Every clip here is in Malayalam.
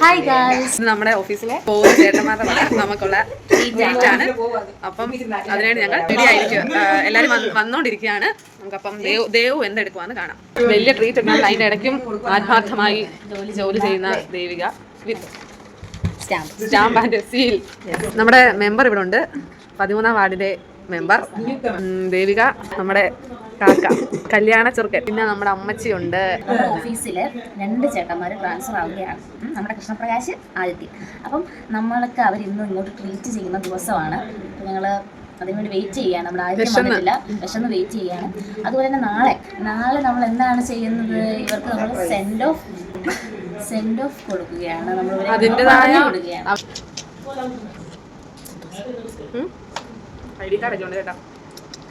ഹായ് ഗായ്സ്, നമ്മുടെ ഓഫീസിലെ പോകുന്ന ചേട്ടന്മാരുടെ നമുക്കുള്ള ആണ്. അപ്പം അതിനായിട്ട് ഞങ്ങൾ റെഡി ആയിരിക്കും. എല്ലാവരും വന്നോണ്ടിരിക്കുകയാണ്. നമുക്കപ്പം ദേവു എന്തെടുക്കുവാന്ന് കാണാം. വലിയ ട്രീറ്റ് ഒക്കെ അതിൻ്റെ ഇടയ്ക്കും ആത്മാർത്ഥമായി ജോലി ചെയ്യുന്ന ദേവിക വിത്ത് സ്റ്റാമ്പ് ആൻഡ് സീൽ. നമ്മുടെ മെമ്പർ ഇവിടെ ഉണ്ട്, 13ാം വാർഡിലെ മെമ്പർ ദേവിക, നമ്മുടെ കാക്ക കല്യാണ ചെറുക്കൻ, പിന്നെ നമ്മുടെ അമ്മച്ചിയുണ്ട്. ഓഫീസിൽ 2 ചേട്ടന്മാർ ട്രാൻസ്ഫർ ആവുകയാണ്. നമ്മുടെ കൃഷ്ണപ്രകാശ് ആദിത്യ. അപ്പം നമ്മൾക്ക് അവർ ഇന്ന് ഇങ്ങോട്ട് ട്രീറ്റ് ചെയ്യുന്ന ദിവസമാണ്. അപ്പം ഞങ്ങൾ അതിനുവേണ്ടി വെയിറ്റ് ചെയ്യുകയാണ്. നമ്മുടെ ആദ്യം വന്നിട്ടില്ല, വിശന്ന് വെയിറ്റ് ചെയ്യുകയാണ്. അതുപോലെ തന്നെ നാളെ നമ്മൾ എന്താണ് ചെയ്യുന്നത്, ഇവർക്ക് നമ്മൾ സെൻഡ് ഓഫ് കൊടുക്കുകയാണ്. നമ്മൾ അതിൻ്റെതായ കൊടുക്കുകയാണ്.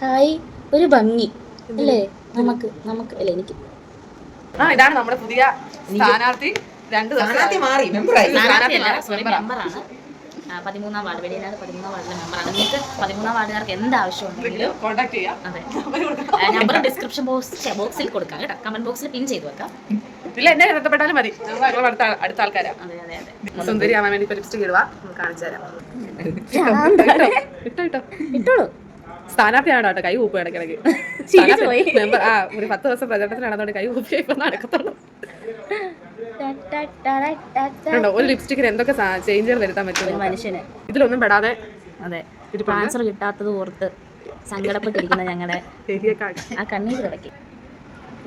ഹായ്, ഒരു ഭംഗി അല്ലേ നമുക്ക് അല്ലേ എനിക്ക്. ഇതാണ് നമ്മുടെ പുതിയ സ്ഥാനാർത്ഥി. 2 മെമ്പറാണ്. 13ാം വാർഡ്, വെളിയിലാണ് 13ാം വാർഡിലെ മെമ്പറാണ്. നിങ്ങൾക്ക് 13ാം വാർഡുകാർക്ക് എന്ത് ആവശ്യമുണ്ടെങ്കിലും കോൺടാക്ട് ചെയ്യാം. അതെ, നമ്പർ ഡിസ്ക്രിപ്ഷൻ ബോക്സിൽ കൊടുക്കാം കേട്ടോ, കമന്റ് ബോക്സിൽ പിൻ ചെയ്ത് വെക്കാം. ഇല്ല, എന്നെ ബന്ധപ്പെട്ടാലും മതി. അടുത്ത ആൾക്കാരാ. അതെ അതെ അതെ, സുന്ദരി ആവാൻ വേണ്ടി ഇപ്പൊ ലിപ്സ്റ്റിക് ഇടുക, കാണിച്ചു തരാം. ഇട്ടോളൂ. സ്ഥാനാർത്ഥിയാണ് കേട്ടോ, കൈ കൂപ്പ് ഇടയ്ക്കിടയ്ക്ക്. മെമ്പർ ഒരു 10 ദിവസം പ്രചരണത്തിന് നടന്നോണ്ട് കൈ കൂപ്പി ഇപ്പൊ നടക്കത്തുള്ളൂ. ഒരു ലിപ്സ്റ്റിക്കിന് എന്തൊക്കെ ചേഞ്ചുകൾ വരുത്താൻ പറ്റും മനുഷ്യന്. ഇതിലൊന്നും പെടാതെ. അതെ, ട്രാൻസ്ഫർ കിട്ടാത്തത് ഓർത്ത് സങ്കടപ്പെട്ടിരിക്കുന്ന ഞങ്ങളുടെ ആ കണ്ണീര് കിടക്കി.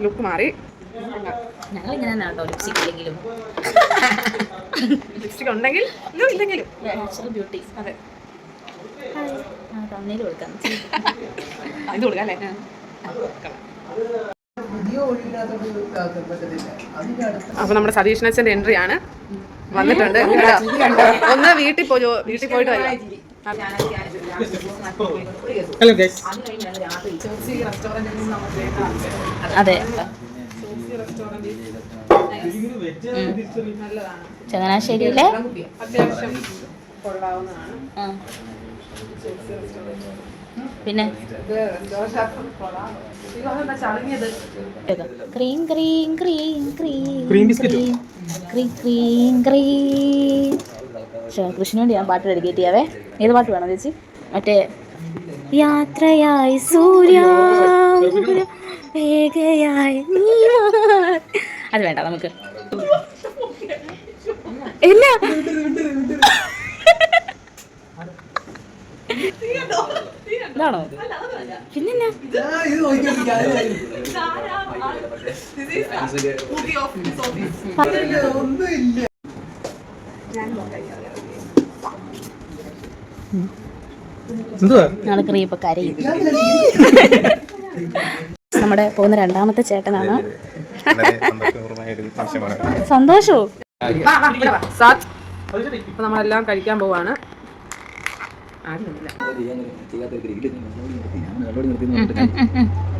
ലുക്ക് മാറി. ഞങ്ങൾ ഇങ്ങനെ തന്നെ കേട്ടോ, ലിപ്സ്റ്റിക് ഇല്ലെങ്കിലും ലിപ്സ്റ്റിക് ഉണ്ടെങ്കിൽ ഇല്ലെങ്കിലും നാച്ചുറൽ ബ്യൂട്ടി. അതെ, തന്നേലും കൊടുക്കാം. ഇത് കൊടുക്കാം അല്ലേ? അപ്പൊ നമ്മുടെ സതീഷ്ണച്ചന്റെ എൻട്രി ആണ് വന്നിട്ടുണ്ട്. ഒന്ന് വീട്ടിൽ പോയിട്ട് വരാം. അതെ, ചങ്ങനാശ്ശേരിയിലെ അത്യാവശ്യം കൊള്ളാവുന്നതാണ്. പിന്നെ cream cream cream cream cream cream. കൃഷ്ണന് വേണ്ടി ഞാൻ പാട്ട് ഡെഡിക്കേറ്റ് ചെയ്യാവേ. ഏത് പാട്ട് വേണം ചേച്ചി? മറ്റേ യാത്രയായി സൂര്യ വേഗയായി. അത് വേണ്ട നമുക്ക്. ഇല്ല, ഇതാണോ? പിന്നെന്നാ നാളെ ക്രീം കരയും. നമ്മുടെ പോകുന്ന 2ാമത്തെ ചേട്ടനാണ്. സന്തോഷവും. ഇപ്പൊ നമ്മളെല്ലാം കഴിക്കാൻ പോവാണ്.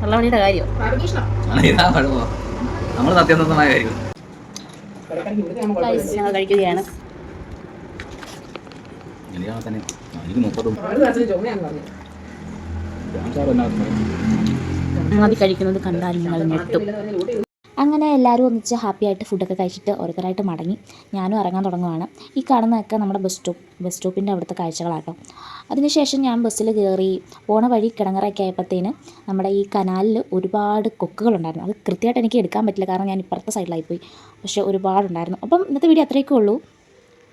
വെള്ളമണിയുടെ കാര്യം കഴിക്കുകയാണ്. ആദ്യം കഴിക്കുന്നത് കണ്ടാൽ നിങ്ങൾ ഞെട്ടും. അങ്ങനെ എല്ലാവരും ഒന്നിച്ച് ഹാപ്പി ആയിട്ട് ഫുഡൊക്കെ കഴിച്ചിട്ട് ഓരോരുത്തരായിട്ട് മടങ്ങി. ഞാനും ഇറങ്ങാൻ തുടങ്ങുവാണ്. ഈ കാണുന്നതൊക്കെ നമ്മുടെ ബസ് സ്റ്റോപ്പിൻ്റെ അവിടുത്തെ കാഴ്ചകളാട്ടോ. അതിനുശേഷം ഞാൻ ബസ്സിൽ കയറി പോണ വഴി കിടങ്ങറയൊക്കെ ആയപ്പോഴത്തേന് നമ്മുടെ ഈ കനാലിൽ ഒരുപാട് കൊക്കുകളുണ്ടായിരുന്നു. അത് കൃത്യമായിട്ട് എനിക്ക് എടുക്കാൻ പറ്റില്ല, കാരണം ഞാൻ ഇപ്പുറത്തെ സൈഡിലായിപ്പോയി. പക്ഷേ ഒരുപാടുണ്ടായിരുന്നു. അപ്പം ഇന്നത്തെ വീഡിയോ അത്രയൊക്കെ ഉള്ളൂ.